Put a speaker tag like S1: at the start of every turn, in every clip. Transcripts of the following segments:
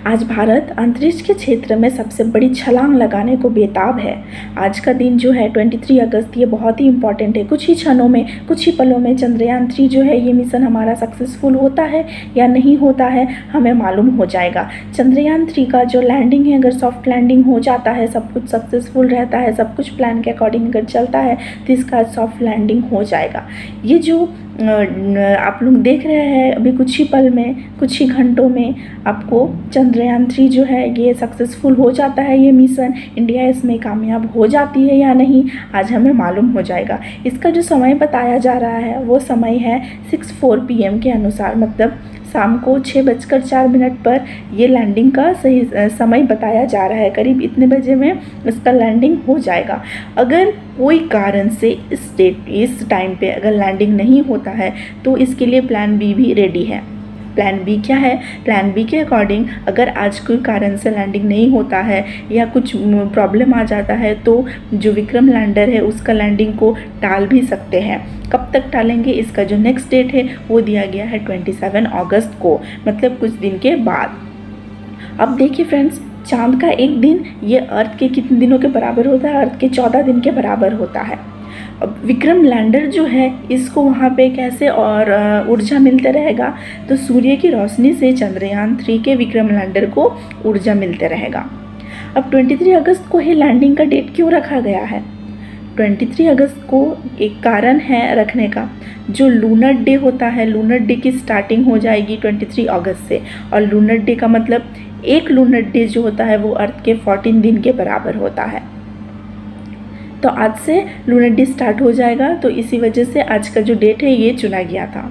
S1: आज भारत अंतरिक्ष के क्षेत्र में सबसे बड़ी छलांग लगाने को बेताब है। आज का दिन जो है 23 अगस्त, ये बहुत ही इम्पॉर्टेंट है। कुछ ही क्षणों में, कुछ ही पलों में चंद्रयान 3 जो है ये मिशन हमारा सक्सेसफुल होता है या नहीं होता है हमें मालूम हो जाएगा। चंद्रयान 3 का जो लैंडिंग है, अगर सॉफ्ट लैंडिंग हो जाता है, सब कुछ सक्सेसफुल रहता है, सब कुछ प्लान के अकॉर्डिंग अगर चलता है तो इसका सॉफ्ट लैंडिंग हो जाएगा। ये जो आप लोग देख रहे हैं अभी कुछ ही पल में, कुछ ही घंटों में आपको चंद्रयान 3 जो है ये सक्सेसफुल हो जाता है। ये मिशन इंडिया इसमें कामयाब हो जाती है या नहीं आज हमें मालूम हो जाएगा। इसका जो समय बताया जा रहा है वो समय है 6:04 PM के अनुसार, मतलब शाम को 6:04 पर ये लैंडिंग का सही समय बताया जा रहा है। करीब इतने बजे में इसका लैंडिंग हो जाएगा। अगर कोई कारण से इस टाइम पे अगर लैंडिंग नहीं होता है तो इसके लिए प्लान बी भी रेडी है। प्लान बी क्या है? प्लान बी के अकॉर्डिंग अगर आज कोई कारण से लैंडिंग नहीं होता है या कुछ प्रॉब्लम आ जाता है तो जो विक्रम लैंडर है उसका लैंडिंग को टाल भी सकते हैं। कब तक टालेंगे? इसका जो नेक्स्ट डेट है वो दिया गया है 27 अगस्त को, मतलब कुछ दिन के बाद। अब देखिए फ्रेंड्स, चांद का एक दिन ये अर्थ के कितने दिनों के बराबर होता है? अर्थ के 14 दिन के बराबर होता है। अब विक्रम लैंडर जो है इसको वहाँ पे कैसे और ऊर्जा मिलते रहेगा? तो सूर्य की रोशनी से चंद्रयान 3 के विक्रम लैंडर को ऊर्जा मिलते रहेगा। अब 23 अगस्त को ही लैंडिंग का डेट क्यों रखा गया है? 23 अगस्त को एक कारण है रखने का। जो लूनर डे होता है, लूनर डे की स्टार्टिंग हो जाएगी 23 अगस्त से, और लूनर डे का मतलब एक लूनर डे जो होता है वो अर्थ के 14 दिन के बराबर होता है। तो आज से लूनर डे स्टार्ट हो जाएगा, तो इसी वजह से आज का जो डेट है ये चुना गया था।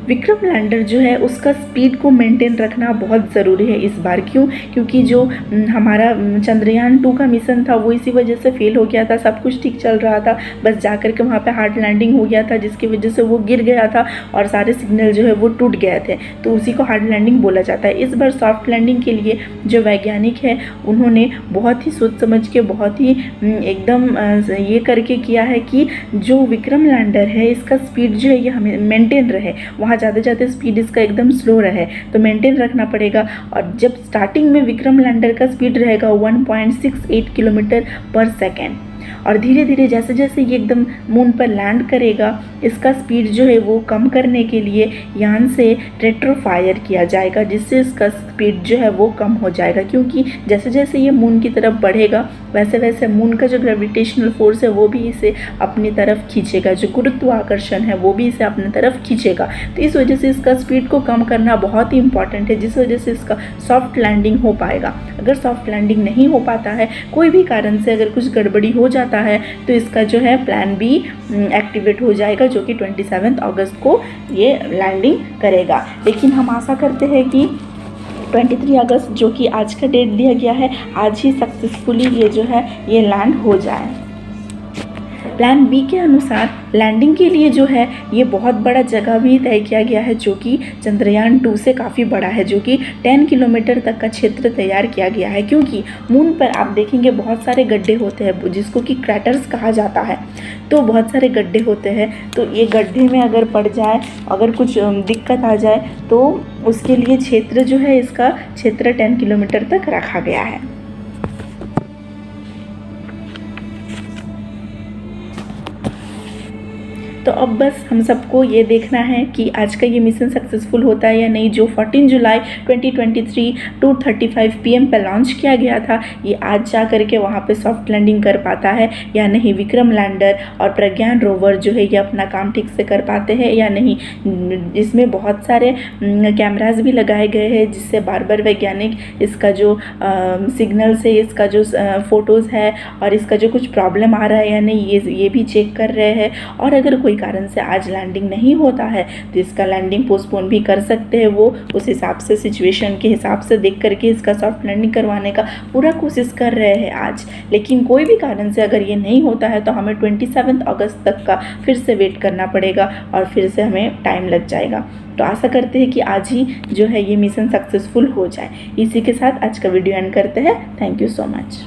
S1: विक्रम लैंडर जो है उसका स्पीड को मेंटेन रखना बहुत ज़रूरी है इस बार। क्यों? क्योंकि जो हमारा चंद्रयान 2 का मिशन था वो इसी वजह से फेल हो गया था। सब कुछ ठीक चल रहा था, बस जाकर के वहाँ पे हार्ड लैंडिंग हो गया था जिसकी वजह से वो गिर गया था और सारे सिग्नल जो है वो टूट गए थे, तो उसी को हार्ड लैंडिंग बोला जाता है। इस बार सॉफ्ट लैंडिंग के लिए जो वैज्ञानिक है उन्होंने बहुत ही सोच समझ के, बहुत ही एकदम ये करके किया है कि जो विक्रम लैंडर है इसका स्पीड जो है ये हमें मेंटेन रहे, वहाँ ज़्यादा स्पीड इसका एकदम स्लो रहे, तो मेंटेन रखना पड़ेगा। और जब स्टार्टिंग में विक्रम लैंडर का स्पीड रहेगा 1.68 किलोमीटर पर सेकेंड, और धीरे धीरे जैसे जैसे ये एकदम मून पर लैंड करेगा इसका स्पीड जो है वो कम करने के लिए यान से रेट्रोफायर किया जाएगा, जिससे इसका स्पीड जो है वो कम हो जाएगा। क्योंकि जैसे जैसे ये मून की तरफ बढ़ेगा वैसे वैसे मून का जो ग्रेविटेशनल फोर्स है वो भी इसे अपनी तरफ खींचेगा, जो गुरुत्वाकर्षण है वो भी इसे अपनी तरफ खींचेगा। तो इस वजह से इसका स्पीड को कम करना बहुत ही इंपॉर्टेंट है, जिस वजह से इसका सॉफ्ट लैंडिंग हो पाएगा। अगर सॉफ्ट लैंडिंग नहीं हो पाता है, कोई भी कारण से अगर कुछ गड़बड़ी हो जाता है तो इसका जो है प्लान बी एक्टिवेट हो जाएगा, जो कि 27 अगस्त को ये लैंडिंग करेगा। लेकिन हम आशा करते हैं कि 23 अगस्त जो कि आज का डेट दिया गया है, आज ही सक्सेसफुली ये जो है ये लैंड हो जाए। प्लान बी के अनुसार लैंडिंग के लिए जो है ये बहुत बड़ा जगह भी तय किया गया है, जो कि चंद्रयान 2 से काफ़ी बड़ा है, जो कि 10 किलोमीटर तक का क्षेत्र तैयार किया गया है। क्योंकि मून पर आप देखेंगे बहुत सारे गड्ढे होते हैं जिसको कि क्रैटर्स कहा जाता है, तो बहुत सारे गड्ढे होते हैं। तो ये गड्ढे में अगर पड़ जाए, अगर कुछ दिक्कत आ जाए तो उसके लिए क्षेत्र जो है इसका क्षेत्र 10 किलोमीटर तक रखा गया है। तो अब बस हम सबको ये देखना है कि आज का ये मिशन सक्सेसफुल होता है या नहीं। जो 14 जुलाई 2023 2:35 PM पर लॉन्च किया गया था, ये आज जा करके वहाँ पे सॉफ्ट लैंडिंग कर पाता है या नहीं। विक्रम लैंडर और प्रज्ञान रोवर जो है ये अपना काम ठीक से कर पाते हैं या नहीं। इसमें बहुत सारे कैमराज भी लगाए गए हैं जिससे बार बार वैज्ञानिक इसका जो सिग्नल से इसका जो फ़ोटोज़ है और इसका जो कुछ प्रॉब्लम आ रहा है या नहीं ये भी चेक कर रहे हैं। और अगर कोई कारण से आज लैंडिंग नहीं होता है तो इसका लैंडिंग पोस्टपोन भी कर सकते हैं। वो उस हिसाब से, सिचुएशन के हिसाब से देख करके इसका सॉफ्ट लैंडिंग करवाने का पूरा कोशिश कर रहे हैं आज। लेकिन कोई भी कारण से अगर ये नहीं होता है तो हमें 27 अगस्त तक का फिर से वेट करना पड़ेगा और फिर से हमें टाइम लग जाएगा। तो आशा करते हैं कि आज ही जो है ये मिशन सक्सेसफुल हो जाए। इसी के साथ आज का वीडियो एंड करते हैं। Thank you so much.